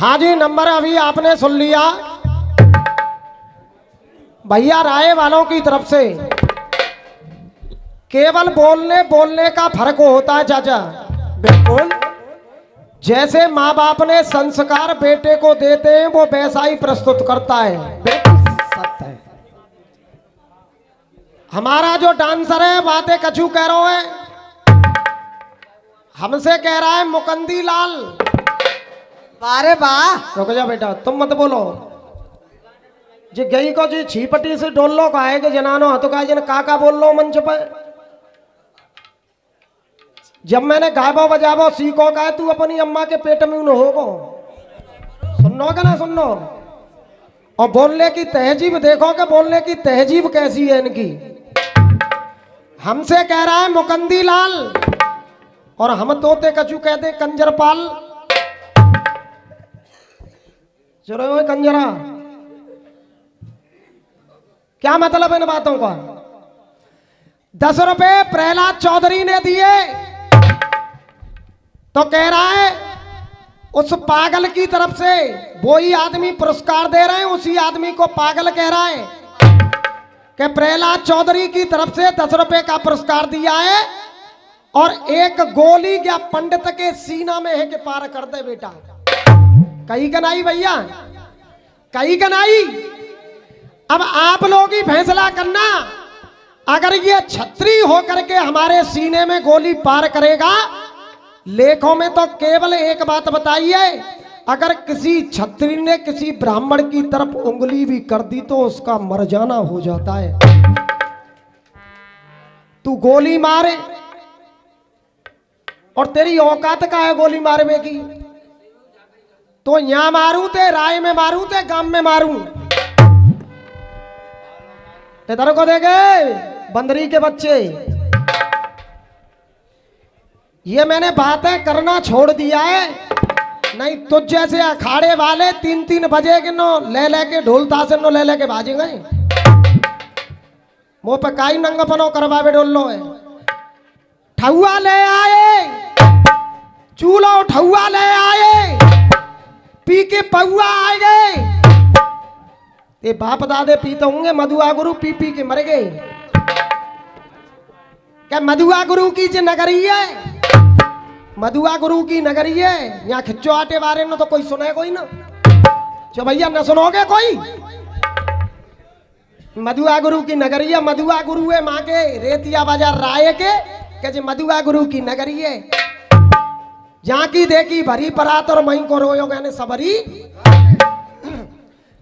हाँ जी, नंबर अभी आपने सुन लिया भैया राय वालों की तरफ से। केवल बोलने बोलने का फर्क होता है चाचा। बिल्कुल जैसे माँ बाप ने संस्कार बेटे को देते हैं वो वैसा ही प्रस्तुत करता है। बिल्कुल सत्य है। हमारा जो डांसर है बातें कछू कह रहा है, हमसे कह रहा है मुकंदी लाल। अरे वाह, रुक जा बेटा, तुम मत बोलो जी। गई को जी छीपटी से डोल लो का है कि जनानो हतो का जन काका बोल लो मंच पर। जब मैंने गायबो बजाबो सीखो का है तू अपनी अम्मा के पेट में न होगो। सुनो का ना सुनो। और बोलने की तहजीब देखो कि बोलने की तहजीब कैसी है इनकी। हमसे कह रहा है मुकंदी लाल और हम तोते कचू कहते कंजरपाल। चलो ओए कंजरा, क्या मतलब इन बातों का। 10 रुपए प्रहलाद चौधरी ने दिए तो कह रहा है उस पागल की तरफ से वो ही आदमी पुरस्कार दे रहे हैं, उसी आदमी को पागल कह रहा है कि प्रहलाद चौधरी की तरफ से 10 रुपए का पुरस्कार दिया है और एक गोली क्या पंडित के सीना में है कि पार कर दे बेटा। कहीं कनाई भैया, कहीं कनाई। अब आप लोग ही फैसला करना, अगर ये छत्री होकर के हमारे सीने में गोली पार करेगा। लेखों में तो केवल एक बात बताइए, अगर किसी छत्री ने किसी ब्राह्मण की तरफ उंगली भी कर दी तो उसका मर जाना हो जाता है। तू गोली मारे और तेरी औकात का है गोली मारने की। तो यहां मारू ते राय में मारू ते गांव में मारू। इधर को देखे बंदरी के बच्चे, ये मैंने बातें करना छोड़ दिया है। नहीं तुझ जैसे अखाड़े वाले 3-3 बजे के नो ले लेके ढोल तासे नो ले लेके भाजेंगे। मुंह पे काई नंगपनो करवावे डोल लो है। ठहुआ ले आए, चूल्हा ठहुआ ले आए, पी के पौआ आ गए। ये बाप दादे पीते होंगे, मधुआ गुरु पी पी के मर गए। क्या मधुआ गुरु की जो नगरी है, मधुआ गुरु की नगरी है। यहाँ खिच्चो आटे बारे में तो कोई सुने कोई ना। जो भैया न सुनोगे कोई। मधुआ गुरु की नगरी है, मधुआ गुरु है माँ के रेतिया बाजार राय के जो मधुआ गुरु की नगरी है। जहाँ की देखी भरी परात और मई को रोयो गए सबरी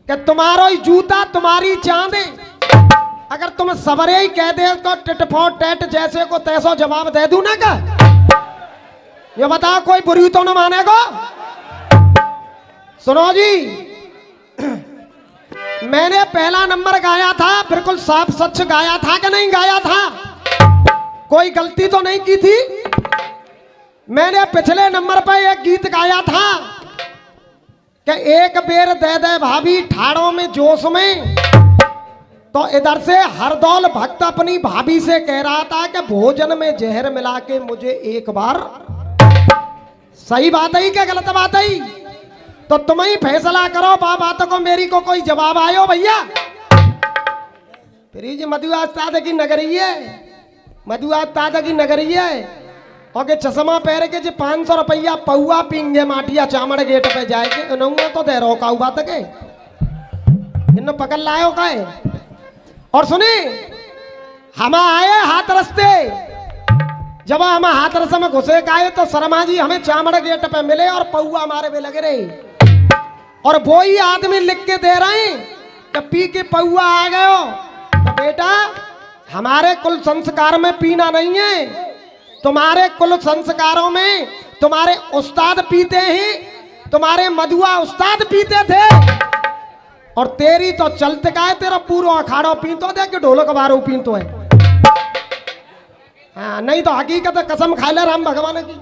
कि तुम्हारो ही जूता तुम्हारी चांद। अगर तुम सबरे ही कह दे तो टिट फॉट टेट जैसे को तैसो जवाब दे दूं ना का। ये बताओ कोई बुरी तो न मानेगा। सुनो जी, मैंने पहला नंबर गाया था, बिल्कुल साफ सच गाया था कि नहीं गाया था, कोई गलती तो नहीं की थी। मैंने पिछले नंबर पर एक गीत गाया था कि एक बेर दे दे भाभी ठाड़ों में जोश में। तो इधर से हरदौल भक्त अपनी भाभी से कह रहा था कि भोजन में जहर मिला के मुझे एक बार। सही बात है क्या गलत बात है? तो तुम ही फैसला करो। बातों को मेरी को कोई जवाब आयो भैया। फिर जी मधुआ उस्ताद की नगरी है, मधुआ उस्ताद की नगरी है। और के चश्मा पहन के जो 500 रुपया पौआ पींगे माटिया चामड़ गेट पे जाएंगे उन्होंने तो दे रहो काऊ बात के इन पकड़ लायो का है। और सुनी, हम आए हाथ रस्ते, जब हम हाथ रस्ते में घुसे आए तो शर्मा जी हमें चामड़ गेट पे मिले और पौआ हमारे पे लगे रहे। और वो ही आदमी लिख के दे रहे हैं कि पी के पौआ आ गए हो। तो बेटा हमारे कुल संस्कार में पीना नहीं है, तुम्हारे कुल संस्कारों में तुम्हारे उस्ताद पीते हैं, तुम्हारे मधुआ उस्ताद पीते थे। और तेरी तो चलते का है, तेरा पूरा अखाड़ा पीतो दे के ढोलक बारो पीतो है। हाँ नहीं तो हकीकत कसम खा ले राम भगवान की।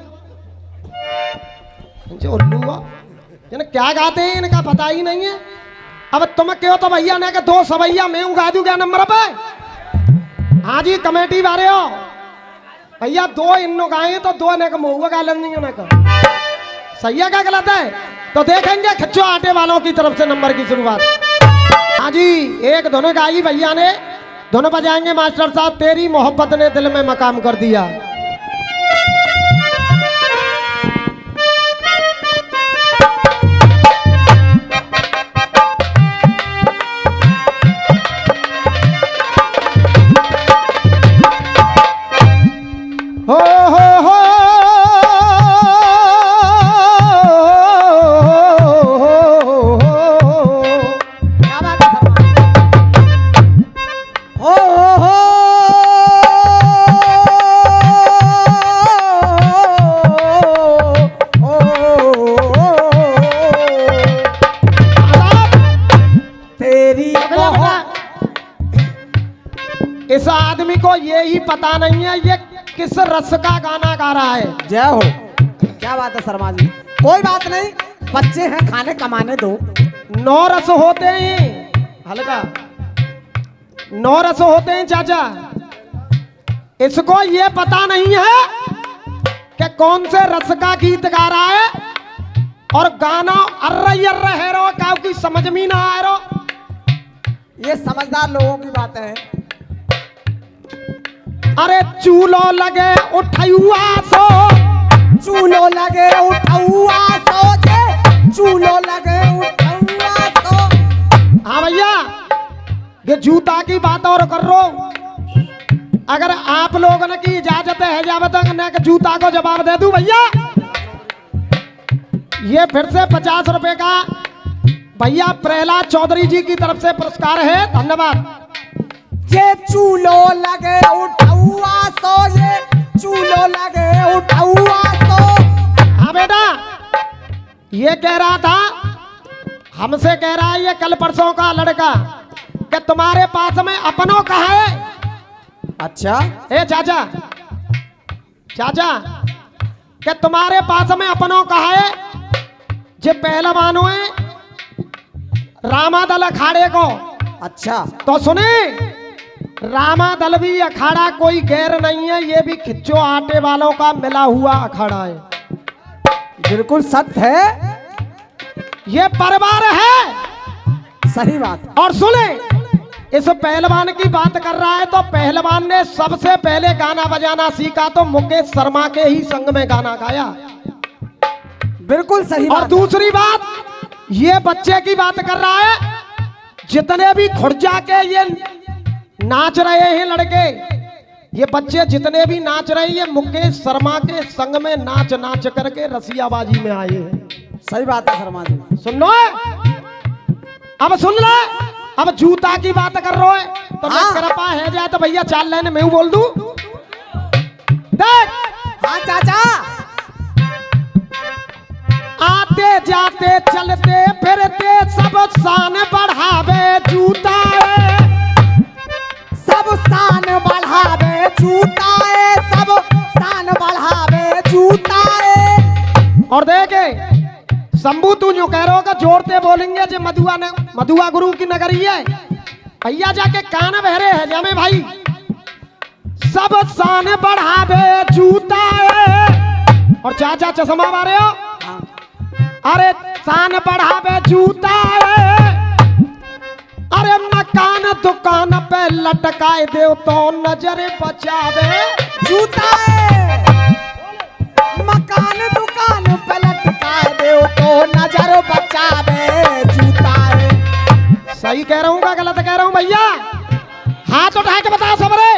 जो उल्लू क्या गाते हैं इनका पता ही नहीं है। अब तुम क्यों तो भैया ने के 2 सवैया मैं उगा दूं क्या नंबर पे। हाँ जी कमेटी वाले हो भैया, 2 इन्नो गाए तो 2 ने का मुँह गा लेंगे। सही है क्या गलत है? तो देखेंगे खिच्चो आटे वालों की तरफ से नंबर की शुरुआत। हाँ जी, एक दोनों गाई भैया ने, दोनों बजाएंगे मास्टर साहब। तेरी मोहब्बत ने दिल में मकाम कर दिया। हो हो क्या बात है हो हो तेरी इस आदमी को ये ही पता नहीं है ये किस रस का गाना गा रहा है। जय हो। क्या बात है शर्मा जी, कोई बात नहीं, बच्चे हैं, खाने कमाने दो। 9 रस होते हैं, हल्का 9 रस होते हैं चाचा। इसको ये पता नहीं है कि कौन से रस का गीत गा रहा है और गाना अर्र है रो का की समझ में ना आ रो। ये समझदार लोगों की बात है। अरे चूलो लगे उठुआ सो, चूलो लगे उठौआ सो जे, चूलो लगे उठौआ सो। हाँ भैया, ये जूता की बात और कर रो। अगर आप लोगों की इजाजत है जावत जूता को जवाब दे दूं भैया। ये फिर से 50 रुपए का भैया प्रहलाद चौधरी जी की तरफ से पुरस्कार है, धन्यवाद। ये चूलो लगे उठौआ सो, ये चूलो लगे उठौआ सो। हाँ बेटा, ये कह रहा था, हमसे कह रहा है ये कल परसों का लड़का कि तुम्हारे पास में अपनों कहा है। अच्छा, ए चाचा, चाचा कि तुम्हारे पास में अपनों कहा है जे पहलवानों है रामादल अखाड़े को। अच्छा, तो सुने, रामादल भी अखाड़ा कोई गैर नहीं है, ये भी खिच्चो आटे वालों का मिला हुआ अखाड़ा है। बिल्कुल सत्य है, ये परिवार है। सही बात। और सुने, इस पहलवान की बात कर रहा है तो पहलवान ने सबसे पहले गाना बजाना सीखा तो मुकेश शर्मा के ही संग में गाना गाया। बिल्कुल सही और बात। दूसरी बात, ये बच्चे की बात कर रहा है, जितने भी खुर्जा के ये नाच रहे हैं लड़के, ये बच्चे जितने भी नाच रहे हैं ये मुकेश शर्मा के संग में नाच नाच करके रसियाबाजी में आए हैं। सही बात है शर्मा जी। सुन लो, अब सुन ले, अब जूता की बात कर रहे हो तो हाँ। कृपा है जाए तो भैया 4 लाइन मैं बोल दूं। देख, हाँ चाचा, आते जाते चलते फिरते सब शान बढ़ावे जूता है, सब शान बढ़ावे जूता है, सब शान बढ़ावे जूता है। और देखे शंभू तू जो कह रहा होगा जोड़ते बोलेंगे जो मधुआ गुरु की नगरी है भैया, जाके कान बहरे है जामे भाई। सब शान बढ़ावे जूता है। और चाचा चश्मा मारे हो, अरे शान बढ़ावे जूता है। अरे मकान दुकान पे लटकाए दे तो नजर बचावे जूता है। मकान दुकान पे लटका दे तो नजर बचावे जूता है। सही कह रहा हूँ क्या गलत कह रहा हूँ भैया? हाथ उठा के बताओ सबरे।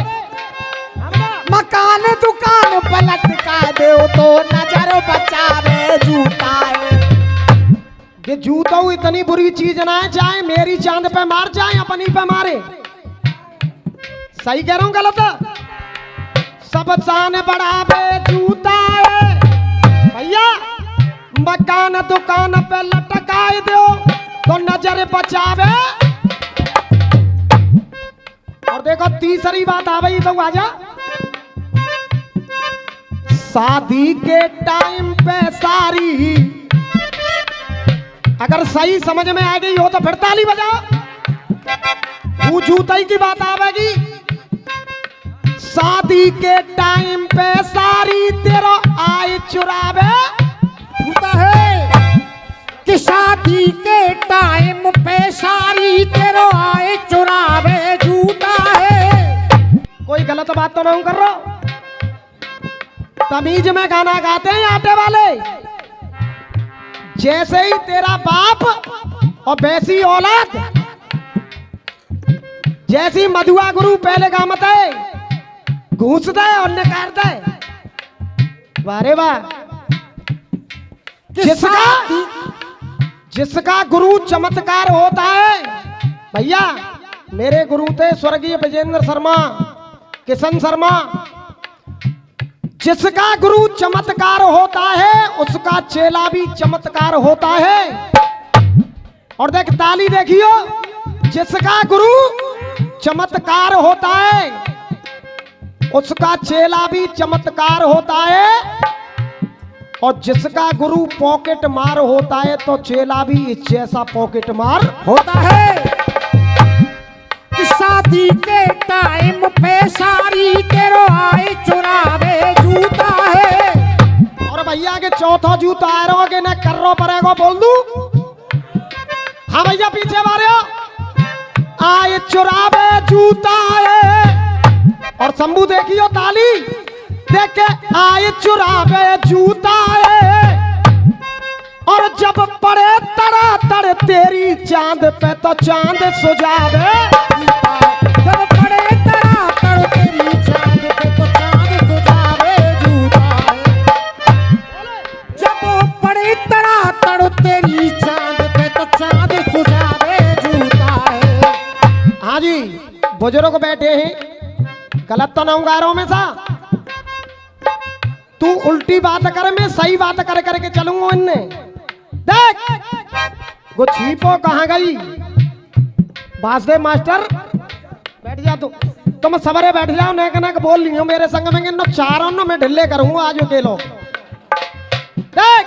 मकान दुकान पे लटका दे तो नजर बचावे जूता है। ये जूता इतनी बुरी चीज ना है, चाहे मेरी चांद पे मार चाहे अपनी पे मारे। सही कह रहा हूँ गलत? सब शान बढ़ावे जूता है भैया। मकान दुकान पे लटकाए दो तो नजर बचावे। और देखो तीसरी बात आ गई तो आजा, शादी के टाइम पे सारी, अगर सही समझ में आ गई हो तो फिर ताली बजाओ। वो जूताई की बात आवेगी। शादी के टाइम पे सारी तेरा आय चुरावे जूता है शादी के टाइम पे सारी तेरो आए चुरावे जूता है। कोई गलत बात तो नहीं कर रहा? तमीज में गाना गाते हैं आटे वाले। जैसे ही तेरा बाप और वैसी औलाद, जैसी मधुआ गुरु पहले गामत है घूस दे और निकाल दे। वारे वाह। जिसका गुरु चमत्कार होता है भैया, मेरे गुरु थे स्वर्गीय विजेंद्र शर्मा, किशन शर्मा। जिसका गुरु चमत्कार होता है उसका चेला भी चमत्कार होता है। और देख ताली देखियो, जिसका गुरु चमत्कार होता है उसका चेला भी चमत्कार होता है। और जिसका गुरु पॉकेट मार होता है तो चेला भी इस जैसा पॉकेट मार होता है। कि शादी के टाइम पे सारी तेरो आए चुरावे जूता है। और भैया के चौथा जूता आ रहोगे ना कर रो पड़ेगा बोल दू। हाँ भैया पीछे मारे आए चुरावे जूता है। और शंभू देखियो ताली देख के आए चुरावे जूता है। और जब पड़े तड़ा तड़ तेरी चांद पे तो चांद सुझावे। जब पड़े तड़ा तड़ तेरी चांद पे तो चांद सुझावे जूता है। जब पड़े तड़ा तड़ तेरी चांद पे तो चांद सुझावे जूता है। हाँ जी बुजुर्ग बैठे हैं, गलत तो ना गा रहा हूं मैं सा। तू उल्टी बात कर, मैं सही बात कर करके चलूंगा। इनने देख वो छीपो कहाँ गई। वासुदेव मास्टर बैठ जा तू, तुम सवरे बैठ जाओ। नेक नेक बोल ली हो मेरे संग में नो चारों नो मैं ढिल्ले करूंगा आज के लोग। देख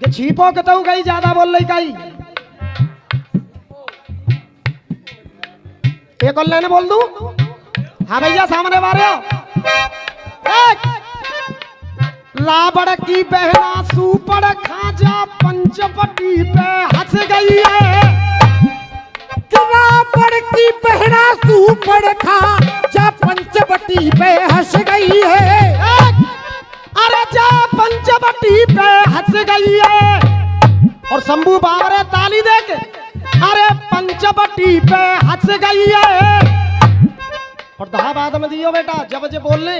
ये छीपो के तो गई ज्यादा बोल रही कही। एक और लेने बोल दूं। हाँ भैया सामने मारे हो। रावण की बहना सुपड़ खाजा पंचवटी पे हंस गई है। रावण की बहना सुपड़ खाजा पंचवटी पे हंस गई है। अरे जा पंचवटी पे हंस गई है। और शंभू बाबरे ताली देख, अरे पंचवटी पे हंस गई है। और दहा बाद में दियो बेटा जब जे बोलने।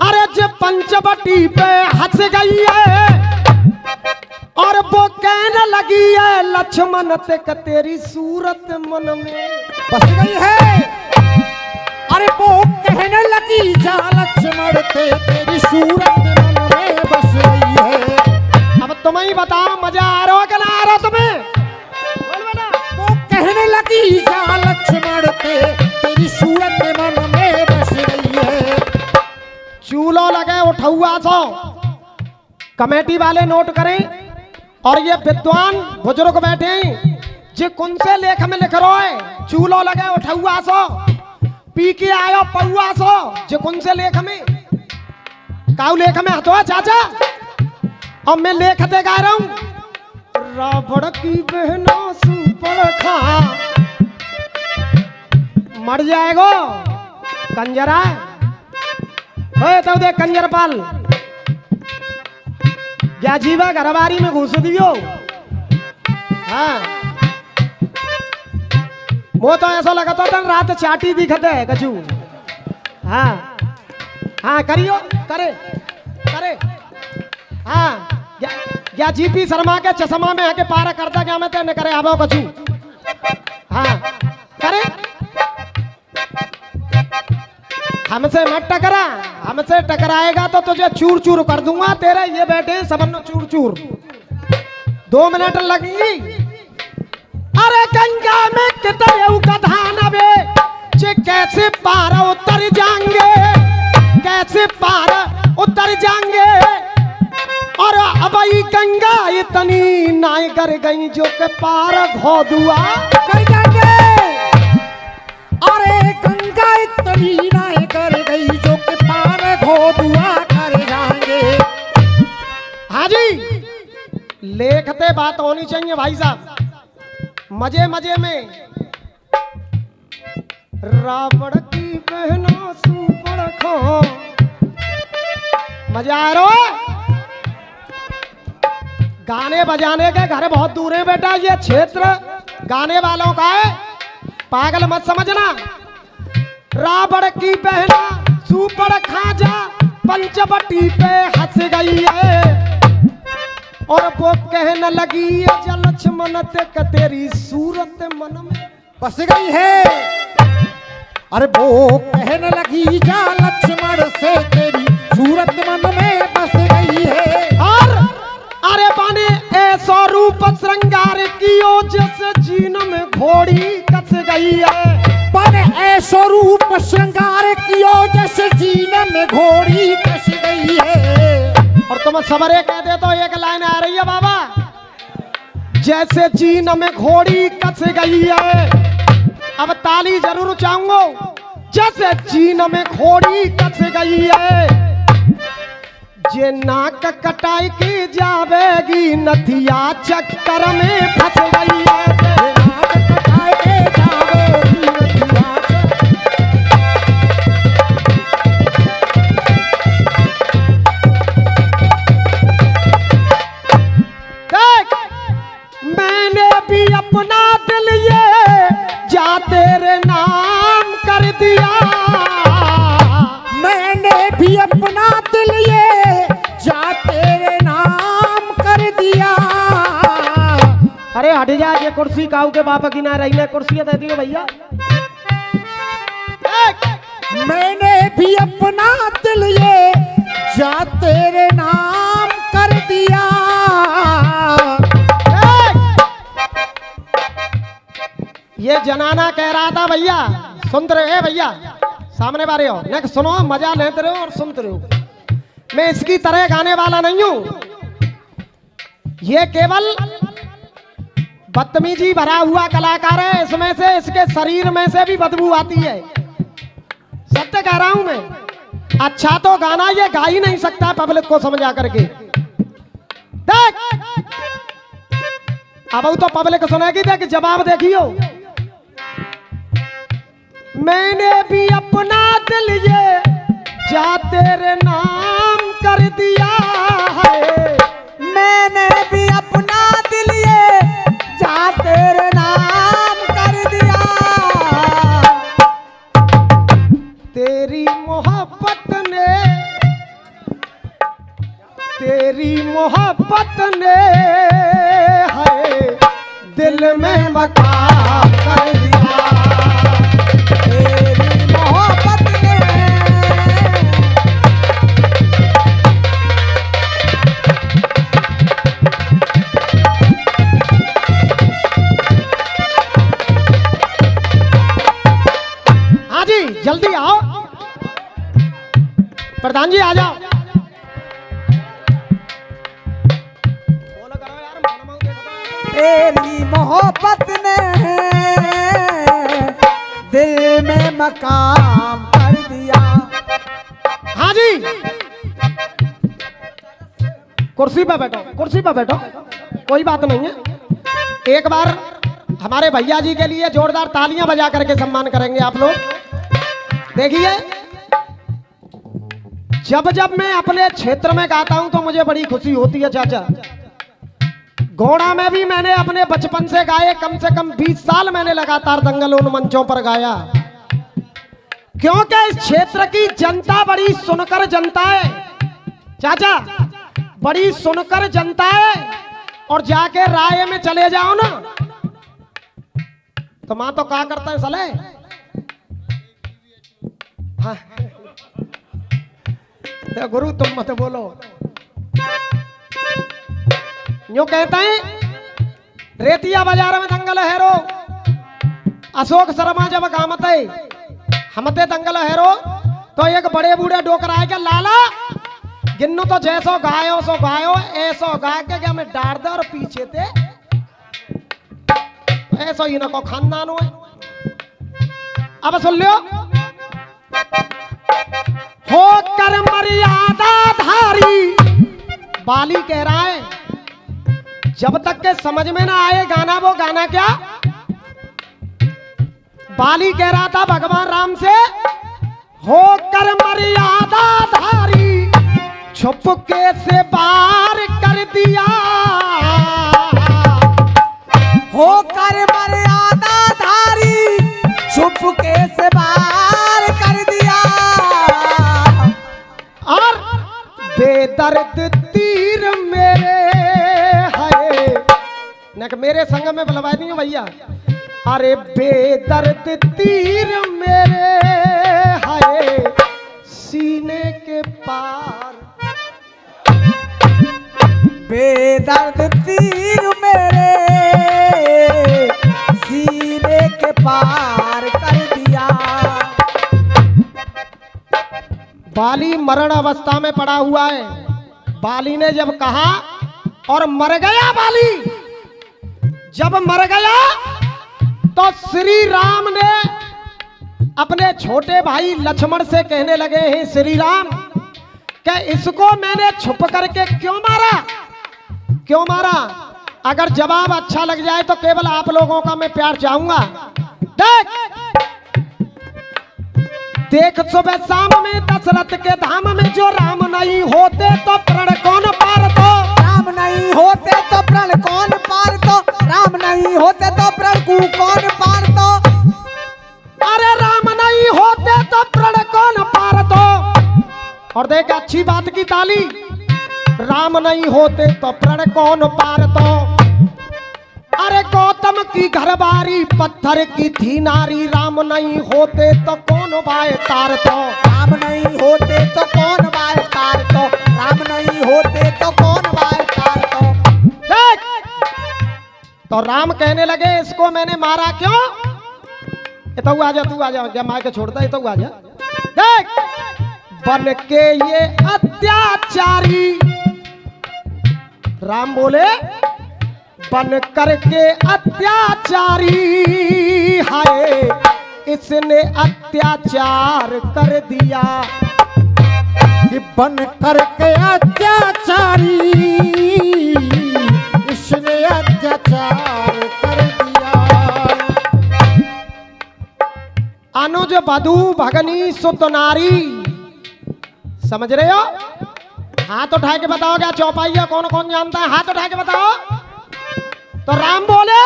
अरे जे पंचवटी पे हंस गई है। और वो कहने लगी है लक्ष्मण तक तेरी सूरत मन में बस गई है। अरे वो कहने लगी जा लक्ष्मण ते तेरी सूरत मन में बस गई है। अब तुम ही बताओ मजा आ रहा कि ना आ रहा तुम्हें? बोल बेटा। वो कहने लगी जा लक्ष्मण ते तेरी सूरत मन में बस गई है। चूलो लगे उठौआ सो कमेटी वाले नोट करें। और ये विद्वान बुजुर्ग बैठे जे कौन से लेख में लिख रहे है। चूलो लगे उठौआ सो पी के आयो पौआ सो जे कौन से लेख में काउ लेख में हतो चाचा। और मैं लेख दे गा रहा हूं। रावण की बहना सुपड़ खा मर जाएगो कंजरा। तो देख कंजर पाल क्या जीवा घरबारी में घुस दियो। हाँ वो तो ऐसा लगता था रात चाटी दिखते है कछु। हाँ हाँ करियो करे करे। हाँ या जीपी शर्मा के चश्मा में आके पारा करता क्या मैं तेने करे आबो कछु। हाँ करे हमसे मत टकरा। हमसे टकराएगा तो तुझे चूर चूर कर दूंगा। तेरे ये बैठे सबनो चूर चूर। 2 मिनट लगेंगी। अरे गंगा में कितने गधा बे जे कैसे पार उतर जाएंगे, कैसे पार उतर जाएंगे। और अब ये गंगा इतनी नाय कर गई जो के पार घोदुआ कर जाएंगे। अरे गंगा इतनी नाय कर गई जो के पार घोदुआ कर जाएंगे। हाँ जी लेखते बात होनी चाहिए भाई साहब, मजे मजे में। रावण की बहना सुपड़ खो, मजा आ रहा है। गाने बजाने के घर बहुत दूर है बेटा, ये क्षेत्र गाने वालों का है, पागल मत समझना। रावण की बहना सुपड़ खाजा पंचवटी पे हंस गई है, और वो कहने लगी ये जल लक्ष्मण तक तेरी सूरत मन में बस गई है। अरे वो कहने लगी जा लक्ष्मण से तेरी सूरत मन में बस गई है। और अरे बने ऐसा रूप श्रृंगार कियो जैसे जीन में घोड़ी कस गई है। बने ऐसा रूप श्रृंगार कियो जैसे जीन में घोड़ी कस गई है। और तुम सबरे कहते तो एक लाइन आ रही है बाबा, जैसे जीन में घोड़ी कस गई है। अब ताली जरूर चाहूंगा, जैसे जीन में घोड़ी कस गई है। जे नाक कटाई की जावेगी नथिया चक्कर में फंस गई है। नाक कटाई के जावेगी नथिया देख मैंने भी अपना दिल ये जा तेरे नाम कर दिया। मैंने भी अपना दिल ये जा तेरे नाम कर दिया। अरे हट जा, ये कुर्सी काऊ के बाप की ना रही है, कुर्सी दे दियो भैया। मैंने भी अपना दिल ये जा तेरे नाम कर दिया। ये जनाना कह रहा था भैया, सुनते रहे भैया, सामने बारे हो न सुनो, मजा लेते रहो और सुनते रहो। मैं इसकी तरह गाने वाला नहीं हूं, ये केवल बदतमीजी भरा हुआ कलाकार है। इसमें से इसके शरीर में से भी बदबू आती है, सत्य कह रहा हूं मैं। अच्छा तो गाना ये गा ही नहीं सकता पब्लिक को समझा करके। देख अब तो पब्लिक सुनेगी, देख जवाब देखियो। मैंने भी अपना दिल ये जा तेरे नाम कर दिया है। मैंने भी अपना दिल ये जा तेरे नाम कर दिया। तेरी मोहब्बत ने है दिल में मकाम कर दिया। तेरी मोहब्बत ने हाँ जी जल्दी आओ, प्रधान जी आ जाओ। तेरी मोहब्बत ने दिल में मकाम कर दिया। हाँ जी कुर्सी पे बैठो, कुर्सी पे बैठो, कोई बात नहीं है। एक बार हमारे भैया जी के लिए जोरदार तालियां बजा करके सम्मान करेंगे आप लोग। देखिए जब जब मैं अपने क्षेत्र में गाता हूं तो मुझे बड़ी खुशी होती है चाचा। घोड़ा में भी मैंने अपने बचपन से गाए, कम से कम 20 साल मैंने लगातार दंगल उन मंचों पर गाया, क्योंकि इस क्षेत्र की जनता बड़ी सुनकर जनता है चाचा, बड़ी सुनकर जनता है। और जाके राय में चले जाओ ना तो मां तो क्या करता है साले। हाँ। गुरु तुम मत बोलो, यूं कहते हैं रेतिया बाजार में दंगल हैरो, अशोक शर्मा जब गामते हमते दंगल हैरो तो एक बड़े बूढ़े डोकर आए के लाला गिन्नू तो जैसो गायो ऐसो गा के क्या मैं डार दे और पीछे थे ऐसो ही ना को खानदान है। अब सुन लियो, हो कर मर्यादा धारी बाली कह रहा है, जब तक के समझ में ना आए गाना, वो गाना क्या? बाली कह रहा था भगवान राम से, होकर मर्यादा धारी छुपके से पार कर दिया, होकर मर्यादा धारी छुपके से पार कर दिया, और बेदर्द तीर मेरे है न, मेरे संग में बुलवा दी भैया। अरे बेदर्द तीर मेरे है सीने के पार, बेदर्द तीर मेरे सीने के पार कर दिया। बाली मरण अवस्था में पड़ा हुआ है। बाली ने जब कहा और मर गया बाली, जब मर गया तो श्री राम ने अपने छोटे भाई लक्ष्मण से कहने लगे, हैं श्री राम, क्या इसको मैंने छुप करके क्यों मारा, क्यों मारा? अगर जवाब अच्छा लग जाए तो केवल आप लोगों का मैं प्यार चाहूंगा। देख सुबह शाम में दशरथ के धाम में जो राम नहीं होते तो प्रण कौन पार तो, राम नहीं होते तो प्रण कौन पार तो, राम नहीं होते तो प्रण को कौन पार तो, अरे राम नहीं होते तो प्रण कौन पार तो। और देख अच्छी बात की ताली, राम नहीं होते तो प्रण कौन पार तो। अरे गौतम की घरबारी पत्थर की थी नारी, राम नहीं होते तो कौन बाए तार तो, राम नहीं होते तो कौन बाए तार तो, राम नहीं होते तो कौन बाए तार तो। देख तो राम कहने लगे इसको मैंने मारा क्यों? ये तो आ जा, तू आ जा, क्या मार के छोड़ता है, तो आ जा। देख बन के ये अत्याचारी, राम बोले बन करके अत्याचारी, हाय इसने अत्याचार कर दिया, कि बन करके अत्याचारी इसने अत्याचार कर दिया। अनुज वधू भगनी सुत नारी, समझ रहे हो? हाथ उठा के बताओ, क्या चौपाइया कौन कौन जानता है? हाथ उठा के बताओ। तो राम बोले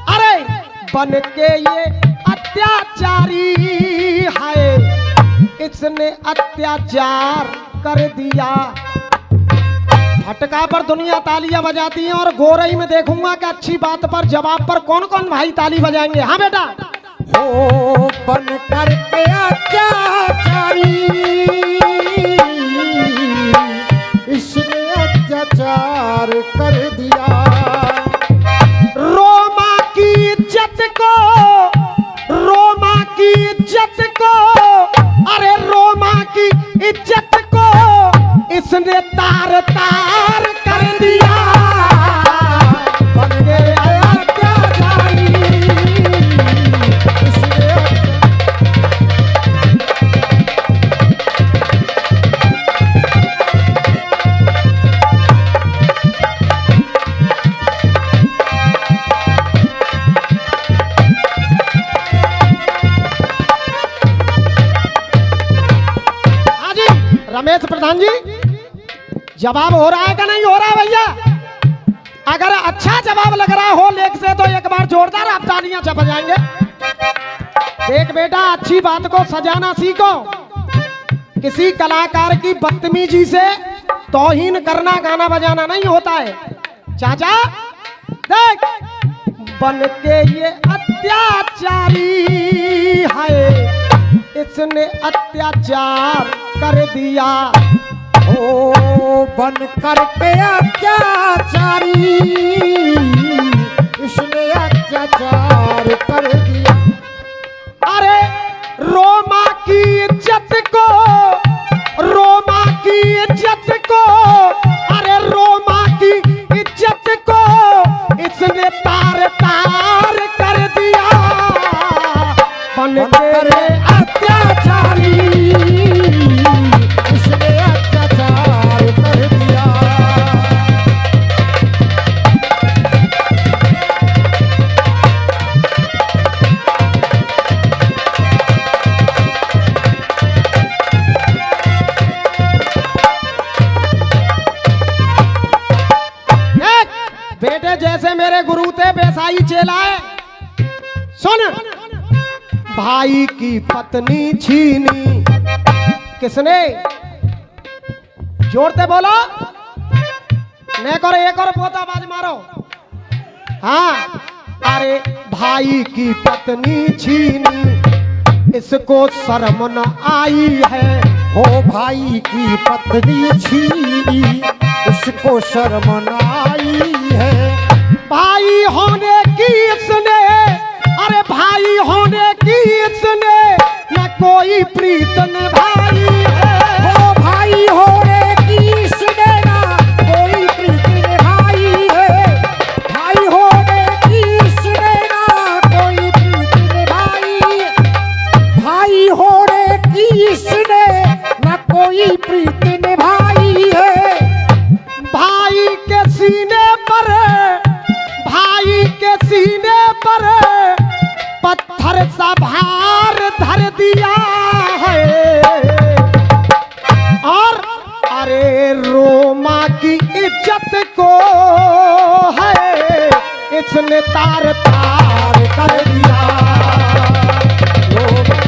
अरे बन के ये अत्याचारी, हाय इसने अत्याचार कर दिया। फटका पर दुनिया तालियां बजाती है, और गोरई में देखूंगा कि अच्छी बात पर जवाब पर कौन कौन भाई ताली बजाएंगे। हाँ बेटा, हो बन करके अत्याचारी इसने अत्याचार कर दिया। रोमा की इज्जत को, रोमा की इज्जत को, अरे रोमा की इज्जत को इसने तार तार कर दिया। बन गए अत्याचारी इसने रमेश प्रधान जी, जवाब हो रहा है कि नहीं हो रहा है भैया? अगर अच्छा जवाब लग रहा हो लेख से तो एक बार जोरदार आप तालियां बजाएंगे। देख बेटा, अच्छी बात को सजाना सीखो। किसी कलाकार की बदतमीजी से तौहीन करना गाना बजाना नहीं होता है। चाचा देख, बन के ये अत्याचारी है इसने अत्याचार कर दिया। ओ बन करके अत्याचारी इसने अत्याचार कर दिया। अरे रोमा की इज्जत को, रोमा की इज्जत को, अरे रोमा की इज्जत को इसने तार तार कर दिया। बन के अत्याचारी इसने अत्याचार कर दिया। बेटे जैसे मेरे गुरु थे वैसा ही चेला है। सुन, भाई की पत्नी छीनी किसने? जोर से बोलो, एक और बहुत आवाज मारो। हाँ, अरे भाई की पत्नी छीनी इसको शर्म न आई है। हो भाई की पत्नी छीनी इसको शर्म न आई है। भाई होने की इसने, अरे भाई होने की इसने न कोई प्रीत निभाई है। हो भाई होने की इसने ना कोई प्रीत निभाई है। भाई होने की इसने ना कोई प्रीत निभाई। भाई होने की इसने ना कोई प्रीत निभाई है। भाई के सीने पर, भाई के सीने पर पत्थर सा भार धर दिया है। और अरे रोमा की इज्जत को है इसने तार तार कर दिया। रोमा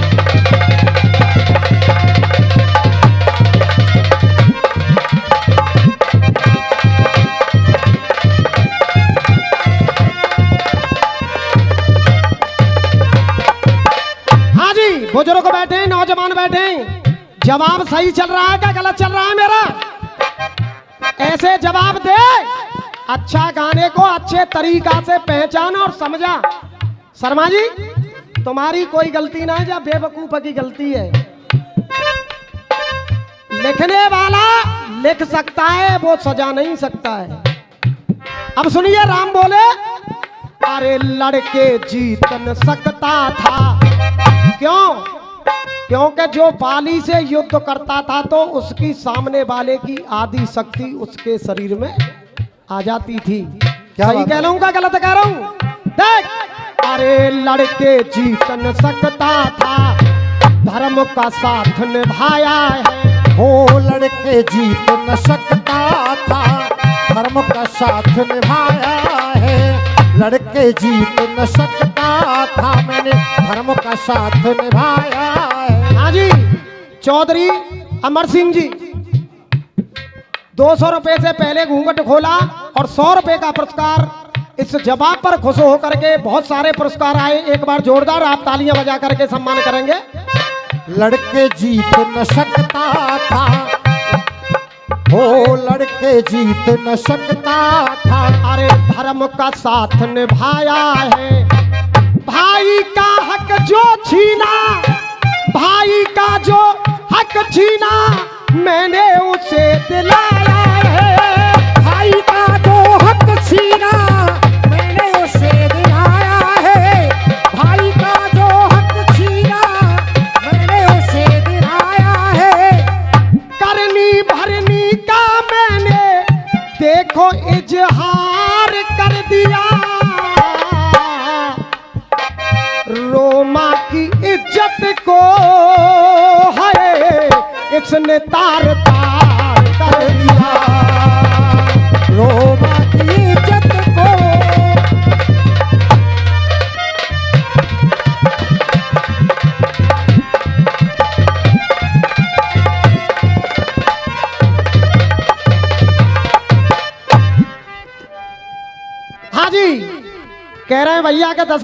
बुजुर्ग बैठे, नौजवान बैठे, जवाब सही चल रहा है क्या गलत चल रहा है मेरा? ऐसे जवाब दे। अच्छा गाने को अच्छे तरीका से पहचाना और समझा। शर्मा जी, तुम्हारी कोई गलती ना है, या बेवकूफ की गलती है। लिखने वाला लिख सकता है, वो सजा नहीं सकता है। अब सुनिए, राम बोले, अरे लड़के जीत न सकता था। क्यों? क्योंकि जो बाली से युद्ध करता था तो उसकी सामने वाले की आधी शक्ति उसके शरीर में आ जाती थी। क्या सही कह रहा हूं, क्या गलत कह रहा हूं? देख, अरे लड़के जीत न सकता था, धर्म का साथ निभाया है। हो लड़के जीत न सकता था, धर्म का साथ निभाया है। लड़के जीत न सकता था, मैंने धर्म का साथ निभाया है। हाँ जी, चौधरी अमर सिंह जी 200 रुपए से पहले घूंघट खोला और 100 रुपए का पुरस्कार। इस जवाब पर खुश होकर के बहुत सारे पुरस्कार आए। एक बार जोरदार आप तालियां बजा करके सम्मान करेंगे। लड़के जीत न सकता था, हो लड़के जीत न सकता था, अरे धर्म का साथ निभाया है। भाई का हक जो छीना, भाई का जो हक छीना, मैंने उसे दिलाया है। भाई का जो हक छीना, मैंने उसे दिलाया है। भाई का जो हक छीना, मैंने उसे दिलाया है। करनी भरनी का मैंने देखो इजहार कर दिया। रोमा की इज्जत को है इसने तार तार कर दिया। रोमा की इज्जत को हाँ जी, कह रहे हैं भैया के 10